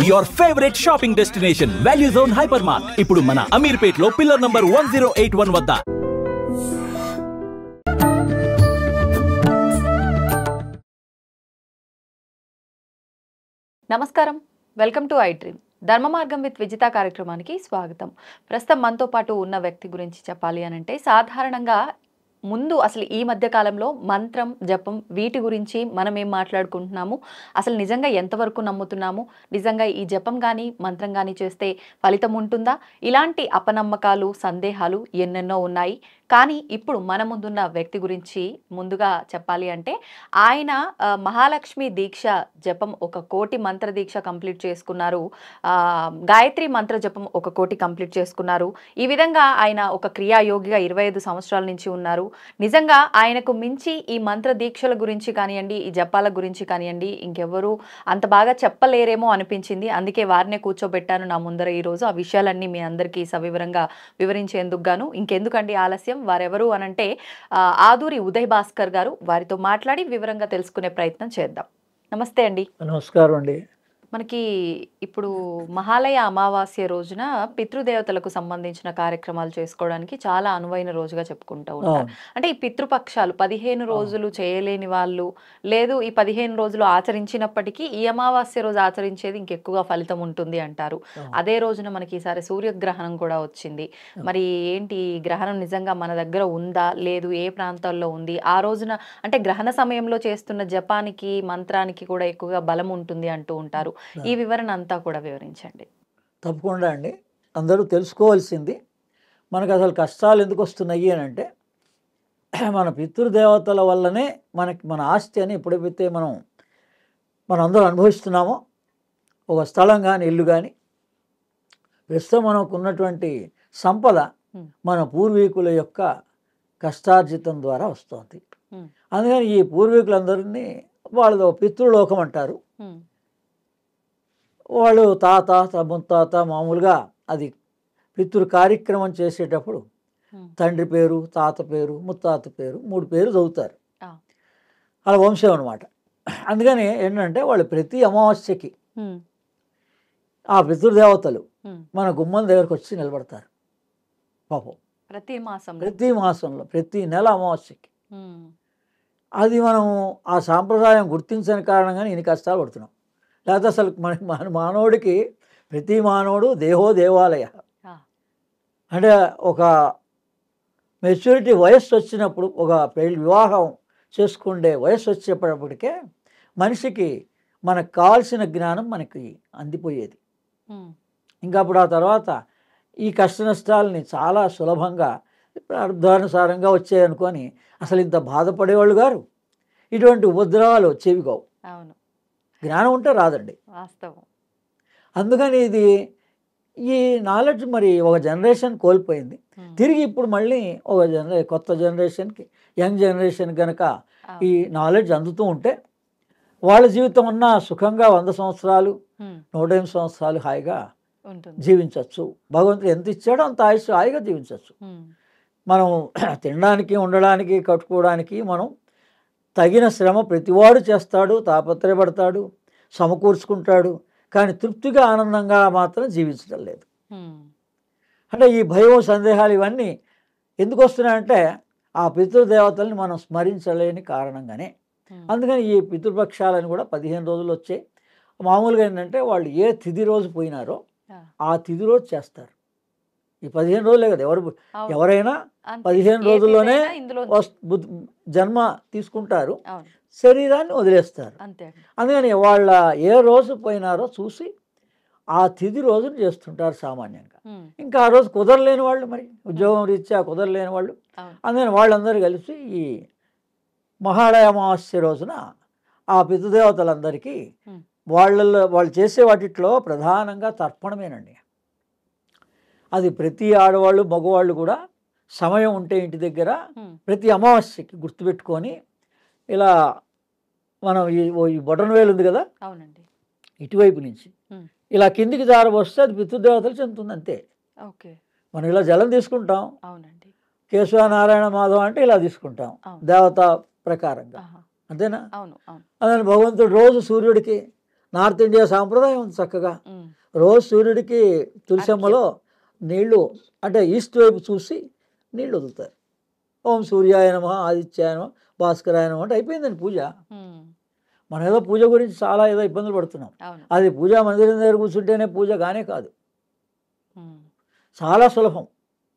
Your favorite shopping destination, Value Zone Hypermart. ఇప్పుడు మన అమీర్పేట్లో pillar number 1081 వద్ద. నమస్కారం, వెల్కమ్ టు ఐ డ్రీమ్. ధర్మ మార్గం విత్ విజిత కార్యక్రమానికి స్వాగతం. ప్రస్తుతం మనతో పాటు ఉన్న వ్యక్తి గురించి చెప్పాలి అనంటే, సాధారణంగా ముందు అసలు ఈ మధ్య కాలంలో మంత్రం, జపం వీటి గురించి మనం ఏం మాట్లాడుకుంటున్నాము, అసలు నిజంగా ఎంతవరకు నమ్ముతున్నాము, నిజంగా ఈ జపం కానీ మంత్రం కానీ చేస్తే ఫలితం ఉంటుందా, ఇలాంటి అపనమ్మకాలు, సందేహాలు ఎన్నెన్నో ఉన్నాయి. కానీ ఇప్పుడు మన ముందున్న వ్యక్తి గురించి ముందుగా చెప్పాలి అంటే, ఆయన మహాలక్ష్మి దీక్ష జపం 1 కోటి మంత్ర దీక్ష కంప్లీట్ చేసుకున్నారు. గాయత్రి మంత్ర జపం 1 కోటి కంప్లీట్ చేసుకున్నారు. ఈ విధంగా ఆయన ఒక క్రియాయోగిగా 25 సంవత్సరాల నుంచి ఉన్నారు. నిజంగా ఆయనకు మించి ఈ మంత్ర దీక్షల గురించి కానివ్వండి, ఈ జపాల గురించి కానివ్వండి, ఇంకెవరు అంత బాగా చెప్పలేరేమో అనిపించింది. అందుకే వారినే కూర్చోబెట్టాను నా ముందర ఈరోజు. ఆ విషయాలన్నీ మీ అందరికీ సవివరంగా వివరించేందుకు గాను ఇంకెందుకండి ఆలస్యం, వారెవరు అనంటే ఆదూరి ఉదయ్ భాస్కర్ గారు. వారితో మాట్లాడి వివరంగా తెలుసుకునే ప్రయత్నం చేద్దాం. నమస్తే అండి. నమస్కారం అండి. మనకి ఇప్పుడు మహాలయ అమావాస్య రోజున పితృదేవతలకు సంబంధించిన కార్యక్రమాలు చేసుకోవడానికి చాలా అనువైన రోజుగా చెప్పుకుంటూ ఉంటారు. అంటే ఈ పితృపక్షాలు 15 రోజులు చేయలేని వాళ్ళు, లేదు ఈ 15 రోజులు ఆచరించినప్పటికీ ఈ అమావాస్య రోజు ఆచరించేది ఇంకెక్కువగా ఫలితం ఉంటుంది అంటారు. అదే రోజున మనకి ఈసారి సూర్యగ్రహణం కూడా వచ్చింది. మరి ఏంటి ఈ గ్రహణం నిజంగా మన దగ్గర ఉందా, లేదు ఏ ప్రాంతాల్లో ఉంది, ఆ రోజున అంటే గ్రహణ సమయంలో చేస్తున్న జపానికి మంత్రానికి కూడా ఎక్కువగా బలం ఉంటుంది అంటూ ఉంటారు. ఈ వివరణ అంతా కూడా వివరించండి. తప్పకుండా అండి. అందరూ తెలుసుకోవాల్సింది, మనకు అసలు కష్టాలు ఎందుకు వస్తున్నాయి అని అంటే, మన పితృదేవతల వల్లనే మన ఆస్తి అని ఎప్పుడైతే మనం అందరూ అనుభవిస్తున్నామో, ఒక స్థలం కానీ ఇల్లు కానీ, ప్రస్తుతం మనకు ఉన్నటువంటి సంపద మన పూర్వీకుల యొక్క కష్టార్జితం ద్వారా వస్తుంది. అందుకని ఈ పూర్వీకులందరినీ వాళ్ళది పితృలోకం అంటారు. వాళ్ళు తాత ముత్తాత మామూలుగా అది పితృ కార్యక్రమం చేసేటప్పుడు తండ్రి పేరు, తాత పేరు, ముత్తాత పేరు 3 పేరు చదువుతారు. అలా వంశం అనమాట. అందుకని ఏంటంటే వాళ్ళు ప్రతి అమావాస్యకి ఆ పితృదేవతలు మన గుమ్మం దగ్గరకు వచ్చి నిలబడతారు. పాపం ప్రతి మాసంలో ప్రతి నెల అమావాస్యకి. అది మనం ఆ సాంప్రదాయం గుర్తించని కారణంగానే ఇన్ని కష్టాలు పడుతున్నాం. లేకపోతే అసలు మన మానవుడికి ప్రతి మానవుడు దేహో దేవాలయ అంటే ఒక మెచ్యూరిటీ వయస్సు వచ్చినప్పుడు, ఒక వివాహం చేసుకుండే వయస్సు వచ్చేటప్పటికే మనిషికి మనకు కావాల్సిన జ్ఞానం మనకి అందిపోయేది. ఇంకా అప్పుడు ఆ తర్వాత ఈ కష్ట నష్టాలని చాలా సులభంగా అర్థానుసారంగా వచ్చాయనుకొని అసలు ఇంత బాధపడేవాళ్ళు గారు, ఇటువంటి ఉపద్రవాలు వచ్చేవి కావు. జ్ఞానం ఉంటే రాదండి, వాస్తవం. అందుకని ఈ నాలెడ్జ్ మరి ఒక జనరేషన్ కోల్పోయింది. తిరిగి ఇప్పుడు మళ్ళీ ఒక కొత్త జనరేషన్కి, యంగ్ జనరేషన్ కనుక ఈ నాలెడ్జ్ అందుతూ ఉంటే వాళ్ళ జీవితం అన్నా సుఖంగా 100 సంవత్సరాలు 108 సంవత్సరాలు హాయిగా జీవించవచ్చు. భగవంతుడు ఎంత ఇచ్చాడో అంత ఆయుష్ హాయిగా జీవించవచ్చు. మనం తినడానికి, ఉండడానికి, కట్టుకోవడానికి మనం తగిన శ్రమ ప్రతివాడు చేస్తాడు, తాపత్రయపడతాడు, సమకూర్చుకుంటాడు. కానీ తృప్తిగా ఆనందంగా మాత్రం జీవించడం లేదు. అంటే ఈ భయం, సందేహాలు ఇవన్నీ ఎందుకు వస్తున్నాయంటే ఆ పితృదేవతల్ని మనం స్మరించలేని కారణంగానే. అందుకని ఈ పితృపక్షాలను కూడా 15 రోజులు వచ్చాయి. మామూలుగా ఏంటంటే వాళ్ళు ఏ తిథి రోజు పోయినారో ఆ తిథి రోజు చేస్తారు. ఈ 15 రోజులే కదా, ఎవరైనా 15 రోజుల్లోనే జన్మ తీసుకుంటారు, శరీరాన్ని వదిలేస్తారు. అందుకని వాళ్ళ ఏ రోజు పోయినారో చూసి ఆ తిథి రోజును చేస్తుంటారు సామాన్యంగా. ఇంకా ఆ రోజు కుదరలేని వాళ్ళు, మరి ఉద్యోగం రీత్యా కుదరలేని వాళ్ళు, అందుకని వాళ్ళందరూ కలిసి ఈ మహాలయ అమావాస్య రోజున ఆ పితృదేవతలందరికీ వాళ్ళు చేసే వాటిలో ప్రధానంగా తర్పణమేనండి. అది ప్రతి ఆడవాళ్ళు, మగవాళ్ళు కూడా సమయం ఉంటే ఇంటి దగ్గర ప్రతి అమావాస్యకి గుర్తుపెట్టుకొని, ఇలా మనం ఈ బొటనవేలు ఉంది కదా, ఇటువైపు నుంచి ఇలా కిందికి జారబోస్తే అది పితృదేవతలు చెందుతుంది అంతే. మనం ఇలా జలం తీసుకుంటాం, కేశవ నారాయణ మాధవ అంటే ఇలా తీసుకుంటాం దేవతా ప్రకారంగా, అంతేనా? అదే భగవంతుడు రోజు సూర్యుడికి నార్త్ ఇండియా సాంప్రదాయం ఉంది చక్కగా. రోజు సూర్యుడికి తులసమ్మలో నీళ్లు అంటే ఈస్ట్ వైపు చూసి నీళ్లు వదులుతారు. ఓం సూర్యాయ నమః, ఆదిత్యాయ నమః, భాస్కరాయ నమః అంటే అయిపోయిందండి పూజ. మనం ఏదో పూజ గురించి చాలా ఏదో ఇబ్బందులు పడుతున్నాం. అది పూజా మందిరం దగ్గర కూర్చుంటేనే పూజ కానే కాదు. చాలా సులభం.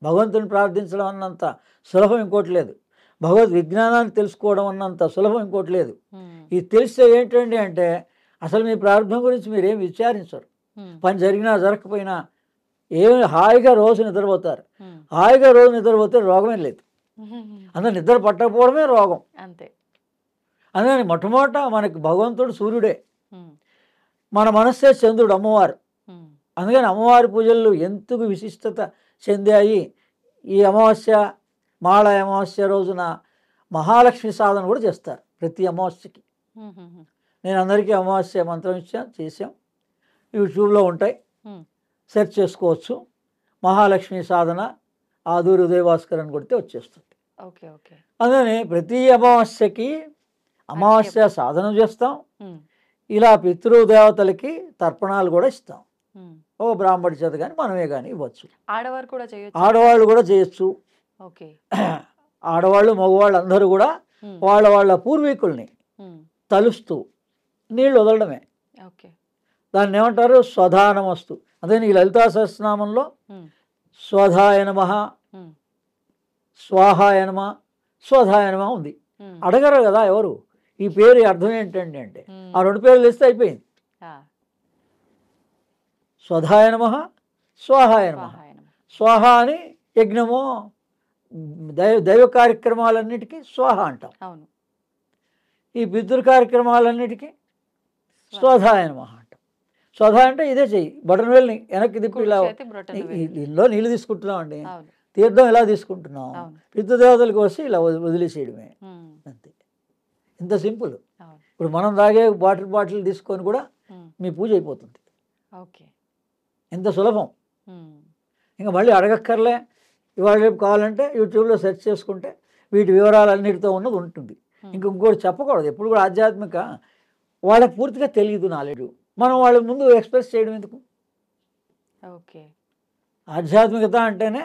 భగవంతుని ప్రార్థించడం అన్నంత సులభం ఇంకోటి లేదు. భగవద్ విజ్ఞానాన్ని తెలుసుకోవడం అన్నంత సులభం ఇంకోటి లేదు. ఇది తెలిస్తే ఏంటండి అంటే అసలు మీ ప్రార్థన గురించి మీరేం విచారించరు. పని జరిగినా జరగకపోయినా ఏమి హాయిగా రోజు నిద్రపోతారు. హాయిగా రోజు నిద్రపోతే రోగమే లేదు. అందరూ నిద్ర పట్టకపోవడమే రోగం. అంతే. అందుకని మొట్టమొదట మనకి భగవంతుడు సూర్యుడే, మన మనస్సే చంద్రుడు, అమ్మవారు. అందుకని అమ్మవారి పూజలు ఎందుకు విశిష్టత చెందాయి. ఈ అమావాస్య, మాళ అమావాస్య రోజున మహాలక్ష్మి సాధన కూడా చేస్తారు ప్రతి అమావాస్యకి. నేను అందరికీ అమావాస్య మంత్రం చేసాం. యూట్యూబ్లో ఉంటాయి, సెర్చ్ చేసుకోవచ్చు. మహాలక్ష్మి సాధన ఆదూరి ఉదయభాస్కర్ అని కొడితే వచ్చేస్తుంది. అందుకని ప్రతి అమావాస్యకి అమావాస్య సాధన చేస్తాం. ఇలా పితృదేవతలకి తర్పణాలు కూడా ఇస్తాం. ఓ బ్రాహ్మడి చేత కానీ మనమే కానీ ఇవ్వచ్చు. ఆడవాళ్ళు కూడా చేయొచ్చు. ఆడవాళ్ళు మగవాళ్ళు అందరూ కూడా వాళ్ళ వాళ్ళ పూర్వీకుల్ని తలుస్తూ నీళ్ళు వదలడమే. దాన్ని ఏమంటారు? స్వధానమస్తు. అదే ఈ లలితా సహస్రనామంలో స్వధాయ నమః, స్వాహాయ నమః, స్వధాయ నమః ఉంది. అడగరు కదా ఎవరు ఈ పేరు అర్థం ఏంటండి అంటే ఆ రెండు పేర్లు ఇస్తే అయిపోయింది. స్వధాయ నమః, స్వాహాయ నమః. స్వాహ అని యజ్ఞము దైవ కార్యక్రమాలన్నిటికీ స్వాహ అంటాం. ఈ పితృ కార్యక్రమాలన్నిటికీ స్వధాయ నమః అంటాం. స్వధ అంటే ఇదే చెయ్యి, బటన్ వేల్ని వెనక్కి తిప్పి ఇలా ఇందులో నీళ్ళు తీసుకుంటున్నాం అండి, తీర్థం ఇలా తీసుకుంటున్నాం, పితృదేవతలకు వచ్చి ఇలా వదిలేసేయడమే అంతే. ఇంత సింపుల్. ఇప్పుడు మనం తాగే బాటిల్ తీసుకొని కూడా మీ పూజ అయిపోతుంది. ఎంత సులభం. ఇంకా మళ్ళీ అడగక్కర్లే. ఇవాళ రేపు కావాలంటే యూట్యూబ్లో సెర్చ్ చేసుకుంటే వీటి వివరాలన్నిటితో ఉన్నది ఉంటుంది. ఇంకోటి చెప్పకూడదు ఎప్పుడు కూడా. ఆధ్యాత్మిక వాళ్ళకి పూర్తిగా తెలియదు నాలెడ్జ్, మనం వాళ్ళ ముందు ఎక్స్ప్రెస్ చేయడం ఎందుకు? ఆధ్యాత్మికత అంటేనే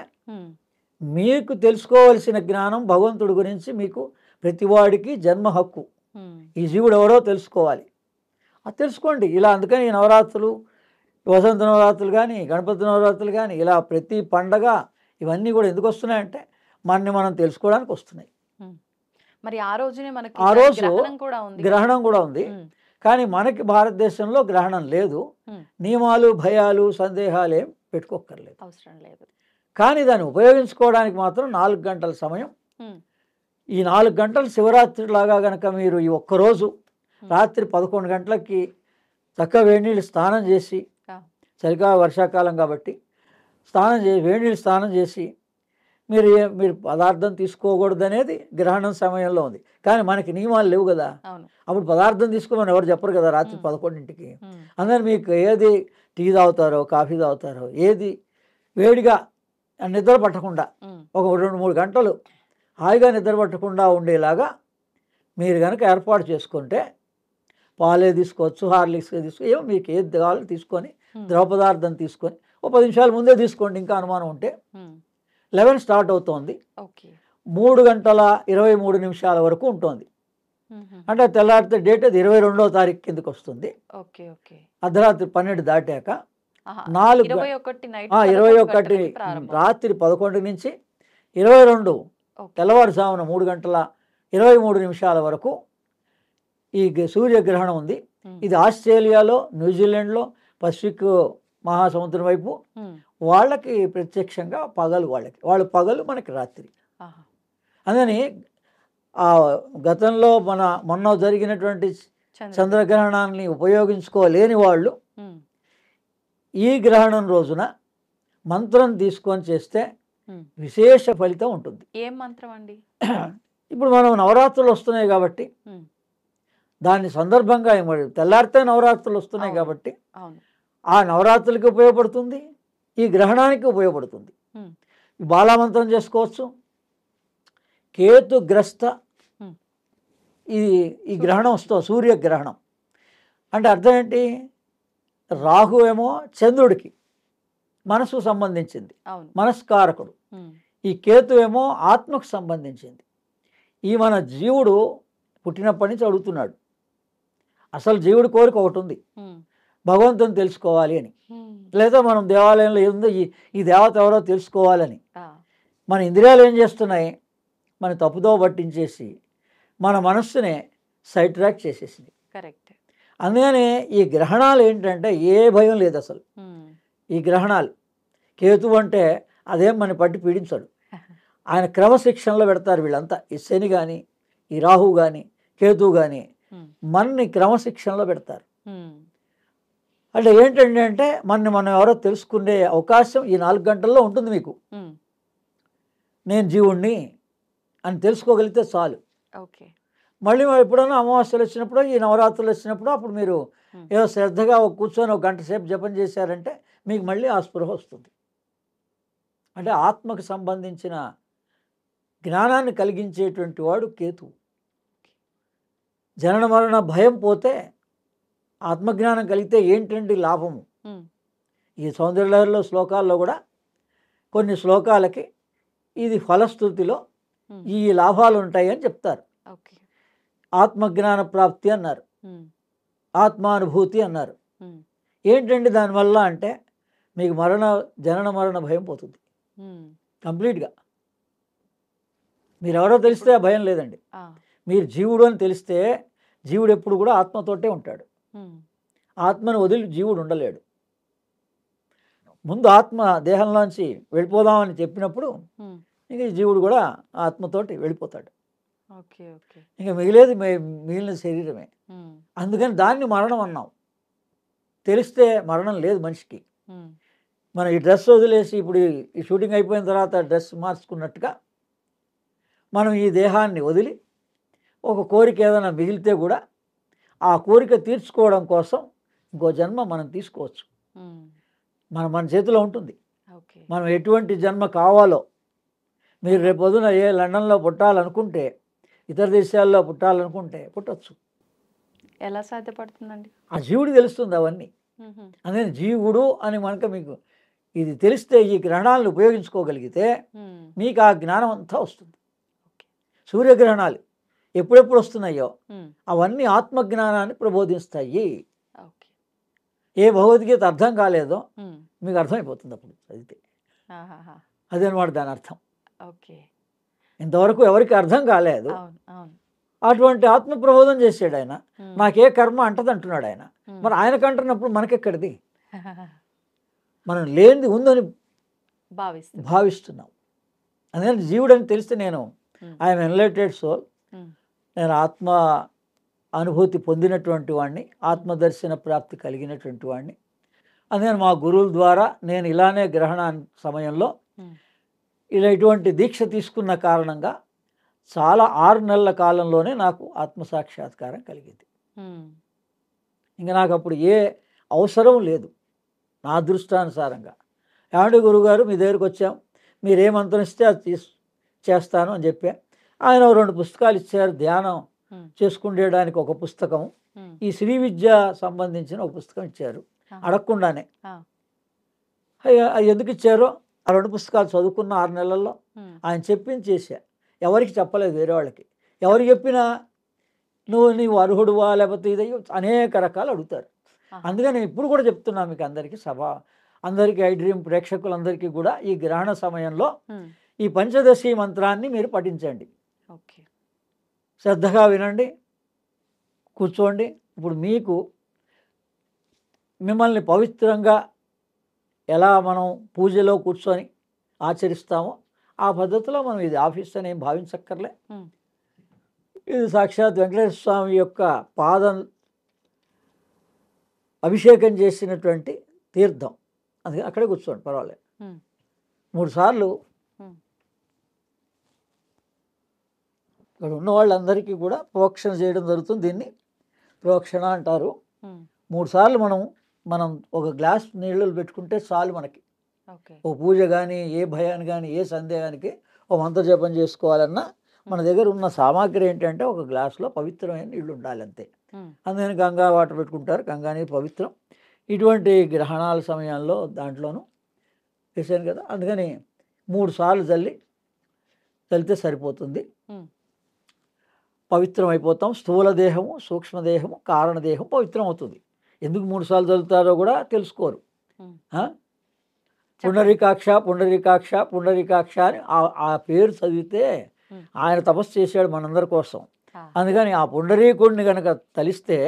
మీకు తెలుసుకోవలసిన జ్ఞానం భగవంతుడి గురించి మీకు ప్రతివాడికి జన్మ హక్కు. ఈ జీవుడు ఎవరో తెలుసుకోవాలి, అది తెలుసుకోండి. ఇలా అందుకని ఈ నవరాత్రులు, వసంత నవరాత్రులు కానీ, గణపతి నవరాత్రులు కానీ, ఇలా ప్రతి పండగ ఇవన్నీ కూడా ఎందుకు వస్తున్నాయంటే మనని మనం తెలుసుకోవడానికి వస్తున్నాయి. మరి ఆ రోజునే మనకి ఆ రోజు గ్రహణం కూడా ఉంది. కానీ మనకి భారతదేశంలో గ్రహణం లేదు. నియమాలు, భయాలు, సందేహాలు ఏం పెట్టుకోక్కర్లేదు, అవసరం లేదు. కానీ దాన్ని ఉపయోగించుకోవడానికి మాత్రం 4 గంటల సమయం. ఈ 4 గంటలు శివరాత్రి లాగా కనుక మీరు ఈ ఒక్కరోజు రాత్రి 11 గంటలకి చక్కగా వేడి నీళ్ళు స్నానం చేసి, చలికాలం వర్షాకాలం కాబట్టి వేడి నీళ్ళు స్నానం చేసి మీరు పదార్థం తీసుకోకూడదు అనేది గ్రహణం సమయంలో ఉంది. కానీ మనకి నియమాలు లేవు కదా, అప్పుడు పదార్థం తీసుకోమని ఎవరు చెప్పరు కదా రాత్రి 11ంటికి. అందరు మీకు ఏది టీ తాగుతారో, కాఫీ తాగుతారో, ఏది వేడిగా నిద్ర పట్టకుండా ఒక 2-3 గంటలు హాయిగా నిద్ర పట్టకుండా ఉండేలాగా మీరు కనుక ఏర్పాటు చేసుకుంటే, పాలే తీసుకోవచ్చు, హార్లిక్స్ ఏమో మీకు ఏది కావాలో తీసుకొని, ద్రవ పదార్థం తీసుకొని ఓ 10 నిమిషాల ముందే తీసుకోండి. ఇంకా అనుమానం ఉంటే 11 స్టార్ట్ అవుతోంది, 3 గంటల 23 నిమిషాల వరకు ఉంటుంది. అంటే తెల్లారితే డేట్ అది 22వ తారీఖు కిందకి వస్తుంది. అర్ధరాత్రి 12 దాటాక 21 రాత్రి 11 నుంచి 22 తెల్లవారుజామున 3 గంటల 23 నిమిషాల వరకు ఈ సూర్యగ్రహణం ఉంది. ఇది ఆస్ట్రేలియాలో, న్యూజిలాండ్లో, పసిఫిక్ మహాసముద్రం వైపు వాళ్ళకి ప్రత్యక్షంగా పగలు, వాళ్ళ పగలు మనకి రాత్రి. అందుకని గతంలో మొన్న జరిగినటువంటి చంద్రగ్రహణాన్ని ఉపయోగించుకోలేని వాళ్ళు ఈ గ్రహణం రోజున మంత్రం తీసుకొని చేస్తే విశేష ఫలితం ఉంటుంది. ఏం మంత్రం అండి? ఇప్పుడు మనం నవరాత్రులు వస్తున్నాయి కాబట్టి దాని సందర్భంగా తెల్లారితే నవరాత్రులు వస్తున్నాయి కాబట్టి ఆ నవరాత్రులకి ఉపయోగపడుతుంది, ఈ గ్రహణానికి ఉపయోగపడుతుంది. బాలామంత్రం చేసుకోవచ్చు. కేతుగ్రస్త ఈ గ్రహణం వస్తుంది, సూర్యగ్రహణం అంటే అర్థం ఏంటి? రాహు ఏమో చంద్రుడికి మనసు సంబంధించింది, అవును. మనస్కారకుడు. ఉమ్, ఈ కేతు ఏమో ఆత్మకు సంబంధించింది. ఈ మన జీవుడు పుట్టినప్పటి నుంచి అడుగుతున్నాడు. అసలు జీవుడి కోరిక ఒకటి ఉంది, ఉమ్, భగవంతుని తెలుసుకోవాలి అని, ఉమ్, లేదా మనం దేవాలయంలో ఏముందో ఈ దేవత ఎవరో తెలుసుకోవాలని. ఆ, మన ఇంద్రియాలు ఏం చేస్తున్నాయి, మన తప్పుదో పట్టించేసి మన మనస్సునే సైడ్ ట్రాక్ చేసేసింది. కరెక్ట్. అందుకని ఈ గ్రహణాలు ఏంటంటే ఏ భయం లేదు అసలు. ఉమ్, ఈ గ్రహణాలు కేతు అంటే అదేం మన పట్టి పీడించాడు. ఆయన క్రమశిక్షణలో పెడతారు వీళ్ళంతా, ఈ శని కానీ ఈ రాహు కానీ కేతు కానీ ఉమ్, మనని క్రమశిక్షణలో పెడతారు. ఉమ్, అంటే ఏంటంటే అంటే మనం ఎవరో తెలుసుకునే అవకాశం ఈ 4 గంటల్లో ఉంటుంది మీకు. ఉమ్, నేను జీవుణ్ణి అని తెలుసుకోగలిగితే చాలు. ఓకే. మళ్ళీ ఎప్పుడైనా అమావాస్యలు వచ్చినప్పుడు, ఈ నవరాత్రులు వచ్చినప్పుడు అప్పుడు మీరు ఏదో శ్రద్ధగా కూర్చొని 1 గంట సేపు జపం చేశారంటే మీకు మళ్ళీ ఆ స్పృహ వస్తుంది. అంటే ఆత్మకు సంబంధించిన జ్ఞానాన్ని కలిగించేటువంటి వాడు కేతు. జనన మరణ భయం పోతే ఆత్మజ్ఞానం కలిగితే ఏంటండి లాభము. ఉమ్, ఈ సౌందర్యలహరిలో శ్లోకాల్లో కూడా కొన్ని శ్లోకాలకి ఇది ఫలశ్రుతిలో ఉమ్, ఈ లాభాలు ఉంటాయి అని చెప్తారు. ఓకే. ఆత్మజ్ఞాన ప్రాప్తి అన్నారు, ఉమ్, ఆత్మానుభూతి అన్నారు. ఉమ్, ఏంటండి దానివల్ల అంటే మీకు జనన మరణ భయం పోతుంది ఉమ్, కంప్లీట్గా. మీరు ఎవరో తెలిస్తే ఆ భయం లేదండి. ఆ, మీరు జీవుడు అని తెలిస్తే జీవుడు ఎప్పుడు కూడా ఆత్మతోటే ఉంటాడు. ఉమ్, ఆత్మను వదిలి జీవుడు ఉండలేడు. ముందు ఆత్మ దేహంలోంచి వెళ్ళిపోదామని చెప్పినప్పుడు ఉమ్, ఇంక ఈ జీవుడు కూడా ఆత్మతోటి వెళ్ళిపోతాడు. ఓకే. ఓకే. ఇంకా మిగిలిన శరీరమే. ఉమ్, అందుకని దాన్ని మరణం అన్నాం. తెలిస్తే మరణం లేదు మనిషికి. ఉమ్, మనం ఈ డ్రెస్ వదిలేసి ఇప్పుడు ఈ షూటింగ్ అయిపోయిన తర్వాత డ్రెస్ మార్చుకున్నట్టుగా మనం ఈ దేహాన్ని వదిలి ఒక కోరిక ఏదైనా మిగిలితే కూడా ఆ కోరిక తీర్చుకోవడం కోసం ఇంకో జన్మ మనం తీసుకోవచ్చు. ఉమ్, మన చేతిలో ఉంటుంది. ఓకే. మనం ఎటువంటి జన్మ కావాలో. మీరు రేపు పొద్దున లండన్లో పుట్టాలనుకుంటే, ఇతర దేశాల్లో పుట్టాలనుకుంటే పుట్టచ్చు. ఎలా సాధ్యపడుతుందండి? ఆ జీవుడికి తెలుస్తుంది అవన్నీ. ఉహు, అందుకని జీవుడు అని మీకు ఇది తెలిస్తే, ఈ గ్రహణాలను ఉపయోగించుకోగలిగితే ఉమ్, మీకు ఆ జ్ఞానం అంతా వస్తుంది. ఓకే. సూర్యగ్రహణాలు ఎప్పుడెప్పుడు వస్తున్నాయో ఉమ్, అవన్నీ ఆత్మజ్ఞానాన్ని ప్రబోధిస్తాయి. ఓకే. ఏ భగవద్గీత అర్థం కాలేదో ఉమ్, మీకు అర్థమైపోతుంది అప్పుడు చదివితే. ఆహాహా, అదనమాట దాని అర్థం. ఓకే. ఇంతవరకు ఎవరికి అర్థం కాలేదు. అవును, అవును. అటువంటి ఆత్మ ప్రబోధం చేసాడు ఆయన. ఉమ్, నాకే కర్మ అంటదంటున్నాడు ఆయన. ఉమ్, మరి ఆయనకు అంటున్నప్పుడు మనకెక్కడిది? మనం లేనిది ఉందని భావిస్తుంది. భావిస్తున్నాం. అందుకని జీవుడని తెలిస్తే నేను ఉమ్, ఐఎమ్ ఎన్లైటెడ్ సోల్, ఉమ్, నేను ఆత్మ అనుభూతి పొందినటువంటి వాడిని, ఆత్మదర్శన ప్రాప్తి కలిగినటువంటి వాడిని. అందుకని మా గురువుల ద్వారా నేను ఇలానే గ్రహణ సమయంలో ఉమ్, ఇలా ఇటువంటి దీక్ష తీసుకున్న కారణంగా చాలా 6 నెలల కాలంలోనే నాకు ఆత్మసాక్షాత్కారం కలిగింది. ఉమ్, ఇంకా నాకు అప్పుడు ఏ అవసరం లేదు. నా అదృష్టానుసారంగా, ఏమంటే గురువుగారు మీ దగ్గరికి వచ్చాం, మీరు ఏ మంత్రం ఇస్తే అది చేస్తాను అని చెప్పా. ఆయన 2 పుస్తకాలు ఇచ్చారు. ధ్యానం ఉమ్, చేసుకునేడానికి ఒక పుస్తకం, ఉమ్, ఈ శ్రీ విద్య సంబంధించిన ఒక పుస్తకం ఇచ్చారు ఆహా, అడగకుండానే. ఆ, అది ఎందుకు ఇచ్చారో ఆ 2 పుస్తకాలు చదువుకున్న 6 నెలల్లో ఉమ్, ఆయన చెప్పింది చేశా. ఎవరికి చెప్పలేదు, వేరే వాళ్ళకి. ఎవరు చెప్పినా నీవు అర్హుడువా లేకపోతే ఇది అనేక రకాలు అడుగుతారు. ఆహా, అందుకని నేను ఇప్పుడు కూడా చెప్తున్నా మీకు అందరికీ, అందరికీ, ఐ డ్రీమ్ ప్రేక్షకులందరికీ కూడా ఈ గ్రహణ సమయంలో ఉమ్, ఈ పంచదశి మంత్రాన్ని మీరు పఠించండి. ఓకే. శ్రద్ధగా వినండి, కూర్చోండి. ఇప్పుడు మీకు మిమ్మల్ని పవిత్రంగా ఎలా మనం పూజలో కూర్చొని ఆచరిస్తామో ఆ పద్ధతిలో మనం, ఇది ఆఫీస్ అని ఏం భావించక్కర్లే. ఉమ్, ఇది సాక్షాత్ వెంకటేశ్వర స్వామి యొక్క పాదం అభిషేకం చేసినటువంటి తీర్థం. అందుకని అక్కడే కూర్చోండి, పర్వాలేదు. ఉమ్, 3 సార్లు ఉమ్, ఇక్కడ ఉన్న వాళ్ళందరికీ కూడా ప్రోక్షణ చేయడం జరుగుతుంది. దీన్ని ప్రోక్షణ అంటారు. ఉమ్, 3 సార్లు మనం ఒక గ్లాస్ నీళ్ళు పెట్టుకుంటే చాలు మనకి. ఓకే. ఓ పూజ కానీ, ఏ భయాన్ని కానీ, ఏ సందేహానికి ఓ మంత్ర జపం చేసుకోవాలన్నా మన దగ్గర ఉన్న సామాగ్రి ఏంటంటే ఒక గ్లాసులో పవిత్రమైన నీళ్ళు ఉండాలి అంతే. ఉమ్, అందుకని గంగా వాటర్ పెట్టుకుంటారు. గంగా నీరు పవిత్రం. ఇటువంటి గ్రహణాల సమయంలో దాంట్లోనూ వేసాను కదా, అందుకని 3 సార్లు చల్లితే సరిపోతుంది. ఉమ్, పవిత్రం అయిపోతాం. స్థూల దేహము, సూక్ష్మదేహము, కారణదేహం పవిత్రం అవుతుంది. ఎందుకు 3 సార్లు చల్లుతారో కూడా తెలుసుకోరు. ఉమ్. ఆ? పుండరీకాక్ష పుండరీకాక్ష పుండరీకాక్ష అని ఆ పేరు చదివితే ఉమ్. ఆయన తపస్సు చేశాడు మనందరి కోసం. ఆ, అందుకని ఆ పుండరీకుడిని కనుక తలిస్తే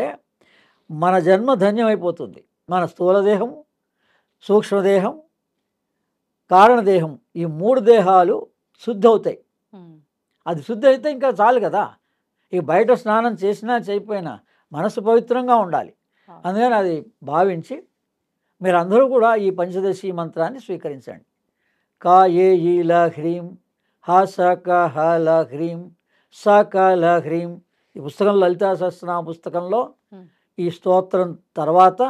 మన జన్మ ధన్యమైపోతుంది. మన స్థూలదేహం, సూక్ష్మదేహం, కారణదేహం ఈ 3 దేహాలు శుద్ధి అవుతాయి. ఉమ్, అది శుద్ధి అయితే ఇంకా చాలు కదా. ఈ బయట స్నానం చేసినా చేయకపోయినా మనసు పవిత్రంగా ఉండాలి. ఆ. అందుకని అది భావించి మీరందరూ కూడా ఈ పంచదశి మంత్రాన్ని స్వీకరించండి. కా ఏ ఈ ల హ్రీం హ స క హ ల హ్రీం స క ల హ్రీం. ఈ పుస్తకం లలితా సహస్రనామ పుస్తకంలో ఉమ్, ఈ స్తోత్రం తర్వాత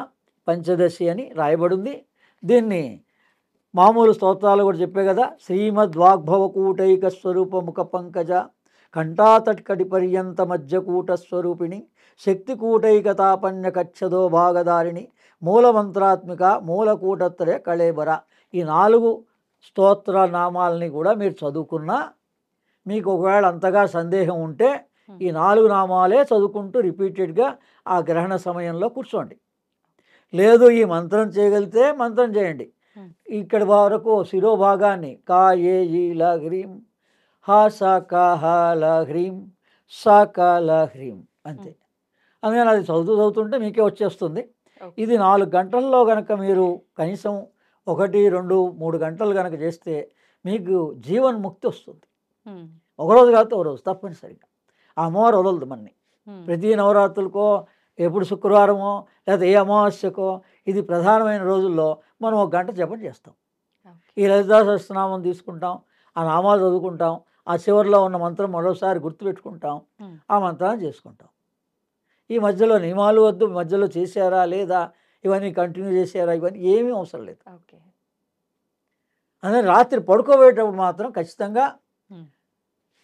పంచదశి అని రాయబడింది. దీన్ని మామూలు స్తోత్రాలు కూడా చెప్పే కదా. శ్రీమద్వాగ్భవకూటైక స్వరూప ముఖ పంకజ కంఠాతట్కటి పర్యంత మధ్యకూట స్వరూపిణి శక్తికూటైకతాపన్య కచ్చదో భాగదారిణి మూలమంత్రాత్మిక మూలకూటత్రయ కళేబర. ఈ 4 స్తోత్ర నామాలని కూడా మీరు చదువుకున్నా మీకు ఒకవేళ అంతగా సందేహం ఉంటే ఈ 4 నామాలే చదువుకుంటూ రిపీటెడ్గా ఆ గ్రహణ సమయంలో కూర్చోండి. లేదు ఈ మంత్రం చేయగలిగితే మంత్రం చేయండి. ఇక్కడి వరకు శిరోభాగాన్ని కా ఏ ఈ ల హ్రీం హ స క హ ల హ్రీం స క ల హ్రీం అంతే. అందుకని అది చదువుతుంటే మీకే వచ్చేస్తుంది. ఇది 4 గంటల్లో కనుక మీరు కనీసం 1, 2, 3 గంటలు కనుక చేస్తే మీకు జీవన్ముక్తి వస్తుంది. ఉమ్, ఒకరోజు కాకపోతే ఒక రోజు తప్పనిసరిగా. ఆ అమ్మవారు వదలదు మనని. ఉమ్, ప్రతి నవరాత్రులకో ఎప్పుడు శుక్రవారమో లేదా ఏ అమావాస్యకో ఇది ప్రధానమైన రోజుల్లో మనం 1 గంట జపం చేస్తాం. ఓకే. ఈ లలితా సహస్రనామం తీసుకుంటాం, ఆ నామాలు చదువుకుంటాం, ఆ చివరిలో ఉన్న మంత్రం మరోసారి గుర్తుపెట్టుకుంటాం, ఉమ్, ఆ మంత్రాన్ని చేసుకుంటాం. ఈ మధ్యలో నియమాలు వద్దు, మధ్యలో చేశారా లేదా, ఇవన్నీ కంటిన్యూ చేశారా, ఇవన్నీ ఏమీ అవసరం లేదు. ఓకే. అదే రాత్రి పడుకోబోయేటప్పుడు మాత్రం ఖచ్చితంగా ఉమ్,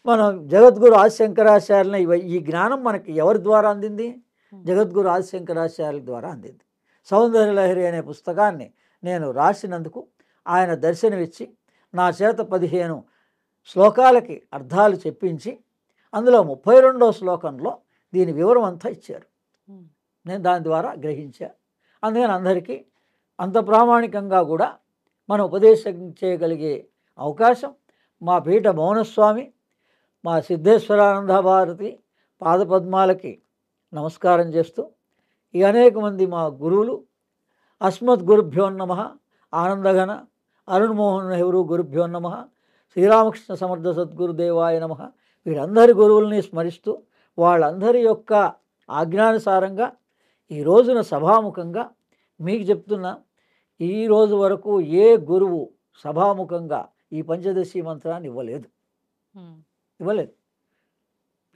మనం జగద్గురు ఆదిశంకరాచార్యులని ఈ జ్ఞానం మనకి ఎవరి ద్వారా అందింది? జగద్గురు ఆదిశంకరాచార్యుల ద్వారా అందింది. సౌందర్యలహరి అనే పుస్తకాన్ని నేను రాసినందుకు ఆయన దర్శనమిచ్చి నా చేత 15 శ్లోకాలకి అర్థాలు చెప్పించి అందులో 32వ శ్లోకంలో దీని వివరం అంతా ఇచ్చారు. ఉమ్, నేను దాని ద్వారా గ్రహించా. అందుకని అందరికీ అంత ప్రామాణికంగా కూడా మనం ఉపదేశం చేయగలిగే అవకాశం మా పీఠ మౌనస్వామి, మా సిద్ధేశ్వరానంద భారతి పాదపద్మాలకి నమస్కారం చేస్తూ ఈ అనేక మంది మా గురువులు అస్మద్ గురుభ్యో నమః, ఆనందఘన అరుణ్ మోహన్ నెహ్రూ గురుభ్యో నమః, శ్రీరామకృష్ణ సమర్థ సద్గురుదేవాయ నమః, వీరందరి గురువుల్ని స్మరిస్తూ వాళ్ళందరి యొక్క ఆజ్ఞానుసారంగా ఈ రోజున సభాముఖంగా మీకు చెప్తున్నా, ఈ రోజు వరకు ఏ గురువు సభాముఖంగా ఈ పంచదశి మంత్రాన్ని ఇవ్వలేదు. ఉమ్, ఇవ్వలేదు,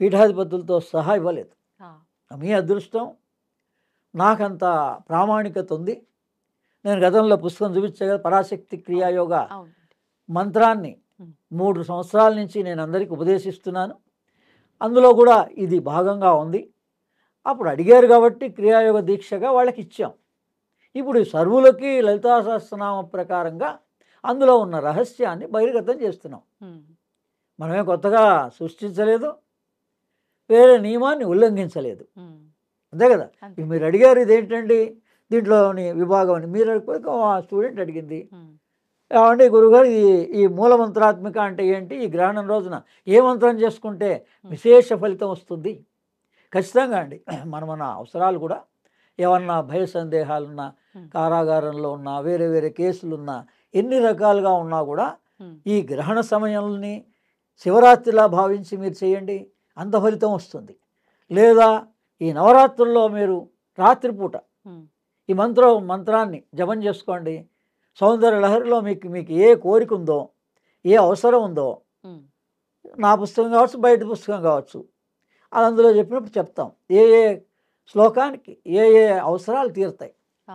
పీఠాధిపతులతో సహా ఇవ్వలేదు. ఆ, మీ అదృష్టం. నాకంత ప్రామాణికత ఉంది. నేను గతంలో పుస్తకం చూపించే కదా, పరాశక్తి క్రియాయోగ అవునండి. మంత్రాన్ని ఉమ్, 3 సంవత్సరాల నుంచి నేను అందరికీ ఉపదేశిస్తున్నాను. అందులో కూడా ఇది భాగంగా ఉంది. అప్పుడు అడిగారు కాబట్టి క్రియాయోగ దీక్షగా వాళ్ళకి ఇచ్చాం. ఇప్పుడు సర్వులకి లలితా సహస్రనామ ప్రకారంగా అందులో ఉన్న రహస్యాన్ని బహిర్గతం చేస్తున్నాం. ఉమ్, మనమే కొత్తగా సృష్టించలేదు, వేరే నియమాన్ని ఉల్లంఘించలేదు. ఉమ్, అంతే కదా. అంతే. ఇప్పుడు మీరు అడిగారు ఇదేంటండి దీంట్లోని విభాగం అని, మీరు అడిగిపోయి ఆ స్టూడెంట్ అడిగింది, ఉమ్, ఏమంటే గురువుగారు ఈ మూలమంత్రాత్మిక అంటే ఏంటి, ఈ గ్రహణం రోజున ఏ మంత్రం చేసుకుంటే విశేష ఫలితం వస్తుంది? ఖచ్చితంగా అండి. మన అవసరాలు కూడా ఏమన్నా భయ సందేహాలున్నా, కారాగారంలో ఉన్నా, వేరే వేరే కేసులున్నా, ఎన్ని రకాలుగా ఉన్నా కూడా ఉమ్, ఈ గ్రహణ సమయాలని శివరాత్రిలా భావించి మీరు చేయండి, అంత ఫలితం వస్తుంది. లేదా ఈ నవరాత్రుల్లో మీరు రాత్రిపూట ఉమ్, ఈ మంత్రాన్ని జపం చేసుకోండి. సౌందర్య లహరిలో మీకు ఏ కోరిక ఉందో, ఏ అవసరం ఉందో, ఉమ్, నా పుస్తకం కావచ్చు, బయట పుస్తకం కావచ్చు, అది అందులో చెప్పినప్పుడు చెప్తాం. ఏ శ్లోకానికి ఏ అవసరాలు తీరుతాయి. ఆ,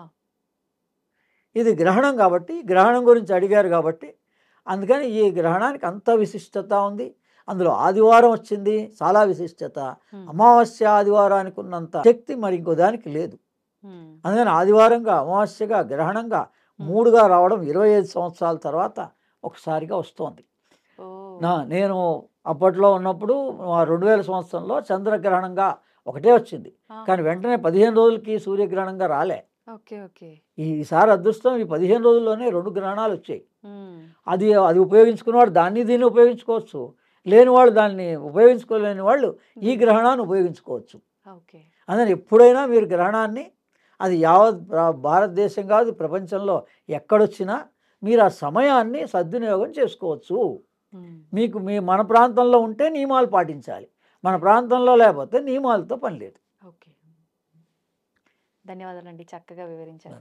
ఇది గ్రహణం కాబట్టి, గ్రహణం గురించి అడిగారు కాబట్టి అందుకని ఈ గ్రహణానికి అంత విశిష్టత ఉంది. అందులో ఆదివారం వచ్చింది, చాలా విశిష్టత. అమావాస్య ఆదివారానికి ఉన్నంత శక్తి మరి ఇంకో దానికి లేదు. అందుకని ఆదివారంగా, అమావాస్యగా, గ్రహణంగా 3గా రావడం 25 సంవత్సరాల తర్వాత ఒకసారిగా వస్తోంది. నేను అప్పట్లో ఉన్నప్పుడు 2000 సంవత్సరంలో చంద్రగ్రహణంగా ఒకటే వచ్చింది, కానీ వెంటనే 15 రోజులకి సూర్యగ్రహణంగా రాలే. ఈసారి అదృష్టం, ఈ 15 రోజుల్లోనే 2 గ్రహణాలు వచ్చాయి. అది ఉపయోగించుకున్నవాడు దాన్ని దీన్ని ఉపయోగించుకోవచ్చు, లేని వాళ్ళు దాన్ని ఉపయోగించుకోలేని వాళ్ళు ఈ గ్రహణాన్ని ఉపయోగించుకోవచ్చు. అందుకని ఎప్పుడైనా మీరు గ్రహణాన్ని, అది యావత్ భారతదేశం కాదు ప్రపంచంలో ఎక్కడొచ్చినా మీరు ఆ సమయాన్ని సద్వినియోగం చేసుకోవచ్చు. మీకు మన ప్రాంతంలో ఉంటే నియమాలు పాటించాలి, మన ప్రాంతంలో లేకపోతే నియమాలతో పని లేదు. ధన్యవాదాలండి, చక్కగా వివరించారు.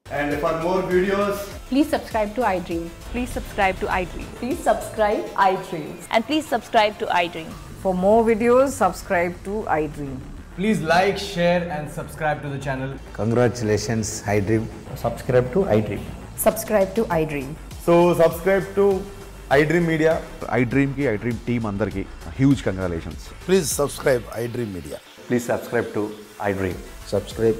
And for more videos, Please subscribe to iDream. Please subscribe to iDream. Please subscribe iDream. And please subscribe to iDream. For more videos, subscribe to iDream. Please like, share and subscribe to the channel. Congratulations, iDream. Subscribe to iDream. Subscribe to iDream. so subscribe to iDream Media. iDream team andarki huge congratulations. Please subscribe iDream Media. Please subscribe to iDream. Subscribe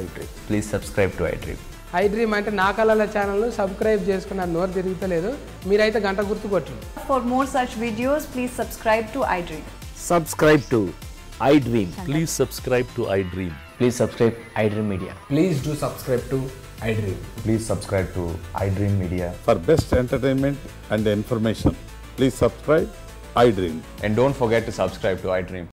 iDream. Please subscribe to iDream. iDream అంటే నా కళల ఛానల్ను subscribe చేసుకున్న నోరు తిరుగుతలేదు, మీరైతే గంట గుర్తు కొట్టండి. For more such videos, please subscribe to iDream. Subscribe to iDream. Please subscribe to iDream. Please subscribe iDream Media. Please do subscribe to iDream. Please subscribe to iDream Media. For best entertainment and information, please subscribe iDream. And don't forget to subscribe to iDream.